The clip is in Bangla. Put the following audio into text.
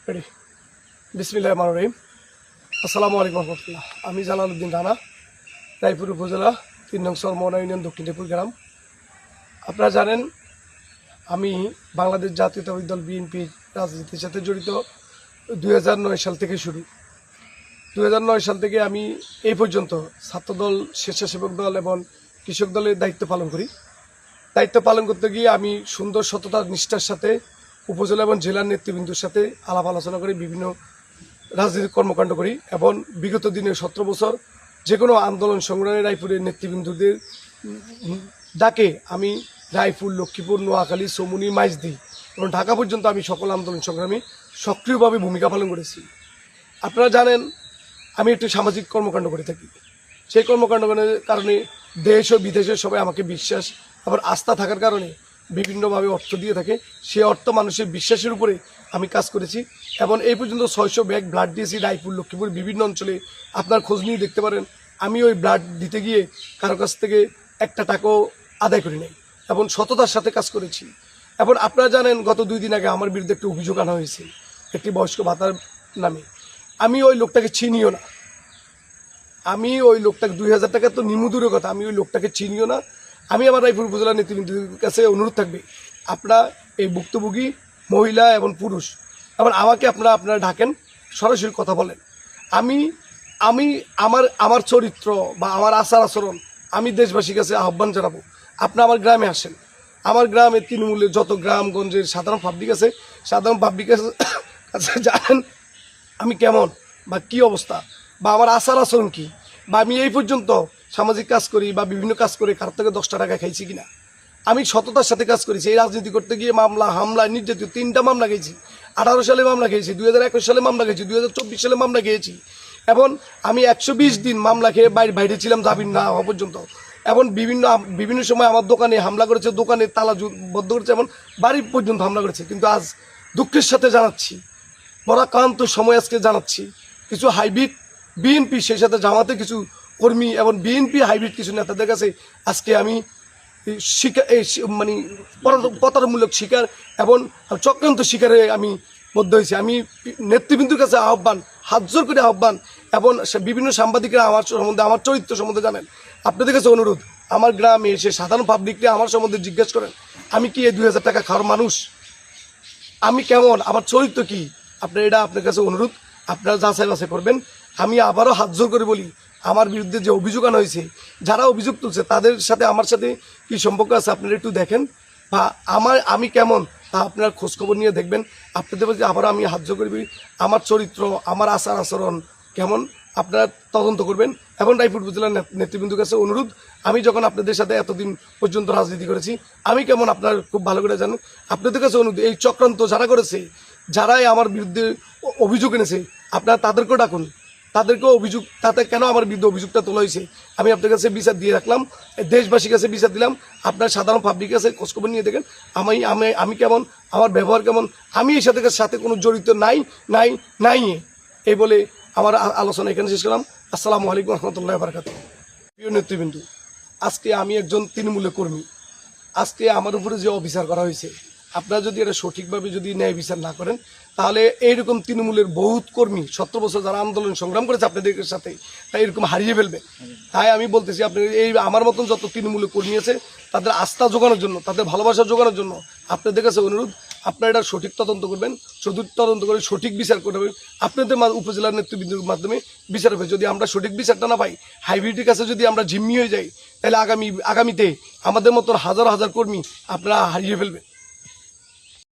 রেডি বিসমিল্লাহির রহমানির রহিম। আসসালামু আলাইকুম রহমতুল্লাহ। আমি জালালউদ্দিন রানা, রায়পুর উপজেলা ৩ নং সরমনা ইউনিয়ন দক্ষিণ টেপুর গ্রাম। আপনারা জানেন আমি বাংলাদেশ জাতীয়তাবাদী দল বিএনপির রাজনীতির সাথে জড়িত 2009 সাল থেকে শুরু। 2009 সাল থেকে আমি এই পর্যন্ত ছাত্রদল, স্বেচ্ছাসেবক দল এবং কৃষক দলের দায়িত্ব পালন করি। দায়িত্ব পালন করতে গিয়ে আমি সুন্দর সততা নিষ্ঠার সাথে উপজেলা এবং জেলার নেতৃবৃন্দুর সাথে আলাপ আলোচনা করে বিভিন্ন রাজনৈতিক কর্মকাণ্ড করি এবং বিগত দিনে 17 বছর যে কোনো আন্দোলন সংগ্রামে রায়পুরের নেতৃবৃন্দুদের ডাকে আমি রায়পুর, লক্ষ্মীপুর, নোয়াখালী, চৌমুনি, মাইজদি এবং ঢাকা পর্যন্ত আমি সকল আন্দোলন সংগ্রামে সক্রিয়ভাবে ভূমিকা পালন করেছি। আপনারা জানেন আমি একটি সামাজিক কর্মকাণ্ড করে থাকি। সেই কর্মকাণ্ডের কারণে দেশ ও বিদেশে সবাই আমাকে বিশ্বাস আবার আস্থা থাকার কারণে বিভিন্নভাবে অর্থ দিয়ে থাকে। সেই অর্থ মানুষের বিশ্বাসের উপরে আমি কাজ করেছি এবং এই পর্যন্ত 600 ব্যাগ ব্লাড দিয়েছি রায়পুর, লক্ষ্মীপুর বিভিন্ন অঞ্চলে। আপনার খোঁজ নিয়ে দেখতে পারেন আমি ওই ব্লাড দিতে গিয়ে কারো কাছ থেকে একটা টাকাও আদায় করি নাই এবং সততার সাথে কাজ করেছি। এবং আপনারা জানেন গত 2 দিন আগে আমার বিরুদ্ধে একটি অভিযোগ আনা হয়েছে একটি বয়স্ক ভাতার নামে। আমি ওই লোকটাকে চিনিও না। আমি ওই লোকটাকে 2000 টাকা তো নিমুদূরের কথা, আমি ওই লোকটাকে চিনিও না। আমি আমার রায়পুর উপজেলা নেতৃবৃন্দের কাছে অনুরোধ থাকবে, আপনারা এই ভুক্তভোগী মহিলা এবং পুরুষ এবং আমাকে আপনারা ডাকেন, সরাসরি কথা বলেন। আমি আমি আমার চরিত্র বা আমার আচার আচরণ আমি দেশবাসীর কাছে আহ্বান জানাবো, আপনারা আমার গ্রামে আসেন। আমার গ্রামে তৃণমূলের যত গ্রামগঞ্জের সাধারণ পাবলিক আছে, সাধারণ পাবলিকের কাছে জানেন আমি কেমন বা কী অবস্থা বা আমার আচার আচরণ কী, বা আমি এই পর্যন্ত সামাজিক কাজ করি বা বিভিন্ন কাজ করে কার থেকে 10টা টাকা খাইছি কিনা। আমি সততার সাথে কাজ করেছি। এই রাজনীতি করতে গিয়ে মামলা, হামলা, নির্যাতিত 3টা মামলা খেয়েছি। 18 সালে মামলা খেয়েছি, 2021 সালে মামলা খেয়েছি, 2024 সালে মামলা খেয়েছি এবং আমি 120 দিন মামলা খেয়ে বাইরে ছিলাম জামিন না হওয়া পর্যন্ত। এবং বিভিন্ন সময় আমার দোকানে হামলা করেছে, দোকানে তালা বদ্ধ করেছে এবং বাড়ি পর্যন্ত হামলা করেছে। কিন্তু আজ দুঃখের সাথে জানাচ্ছি, পরাক্রান্ত সময় আজকে জানাচ্ছি, কিছু হাইব্রিড বিএনপি সেই সাথে জামাতে কিছু কর্মী এবং বিএনপি হাইব্রিড কিছু নেতাদের কাছে আজকে আমি মানে প্রতারণামূলক শিকার এবং চক্রান্ত শিকারে আমি বদ্ধ হয়েছি। আমি নেতৃবৃন্দুর কাছে আহ্বান, হাত জোর করে আহ্বান এবং বিভিন্ন সাংবাদিকরা আমার সম্বন্ধে, আমার চরিত্র সম্বন্ধে জানেন, আপনাদের কাছে অনুরোধ, আমার গ্রামে এসে সাধারণ পাবলিকরা আমার সম্বন্ধে জিজ্ঞেস করেন আমি কি এই 2000 টাকা খাওয়ার মানুষ, আমি কেমন, আমার চরিত্র কি। এটা আপনার কাছে অনুরোধ, আপনারা যাচাই বাছাই করবেন। আমি আবারও হাত জোর করে বলি, আমার বিরুদ্ধে যে অভিযোগ আনা হয়েছে, যারা অভিযোগ তুলছে তাদের সাথে আমার সাথে কী সম্পর্ক আছে আপনারা একটু দেখেন, বা আমি কেমন তা আপনার খোঁজখবর নিয়ে দেখবেন। আপনাদের কাছে আবারও আমি হাত জোর করি, আমার চরিত্র, আমার আচার আচরণ কেমন আপনারা তদন্ত করবেন। এবং রায়পুর উপজেলার নেতৃবৃন্দুর কাছে অনুরোধ, আমি যখন আপনাদের সাথে এতদিন পর্যন্ত রাজনীতি করেছি আমি কেমন আপনারা খুব ভালো করে জানেন। আপনাদের কাছে অনুরোধ, এই চক্রান্ত যারা করেছে, যারাই আমার বিরুদ্ধে অভিযোগ এনেছে, আপনারা তাদেরকেও ডাকুন, তাদেরকেও অভিযোগ, তাতে কেন আমার বিরুদ্ধে অভিযোগটা তোলা হয়েছে আমি আপনার কাছে বিচার দিয়ে রাখলাম, দেশবাসীর কাছে বিচার দিলাম। আপনার সাধারণ পাবলিক কাছে খোঁজখবর নিয়ে দেখেন আমি কেমন, আমার ব্যবহার কেমন, আমি এই সাথে কোনো জড়িত নাই। এই বলে আমার আলোচনা এখানে শেষ করলাম। আসসালামু আলাইকুম রহমতুল্লাহ বারাকাতুহু। প্রিয় নেতৃবৃন্দ, আজকে আমি একজন তৃণমূলের কর্মী। আজকে আমার উপরে যে অবিচার করা হয়েছে, আপনারা যদি এটা সঠিকভাবে যদি ন্যায় বিচার না করেন, তাহলে এইরকম তৃণমূলের বহুত কর্মী 17 বছর যারা আন্দোলন সংগ্রাম করেছে আপনাদের সাথে, তাই এরকম হারিয়ে ফেলবে। তাই আমি বলতেছি, আপনি এই আমার মতন যত তৃণমূলের কর্মী আছে তাদের আস্থা জোগানোর জন্য, তাদের ভালোবাসা জোগানোর জন্য আপনাদের কাছে অনুরোধ, আপনারা এটা সঠিক তদন্ত করবেন, তদন্ত করে সঠিক বিচার করবেন। আপনাদের উপজেলার নেতৃবৃন্দের মাধ্যমে বিচার হবে। যদি আমরা সঠিক বিচারটা না পাই, হাইব্রিডের কাছে যদি আমরা জিম্মি হয়ে যাই, তাহলে আগামীতে আমাদের মতন হাজার হাজার কর্মী আপনারা হারিয়ে ফেলবেন।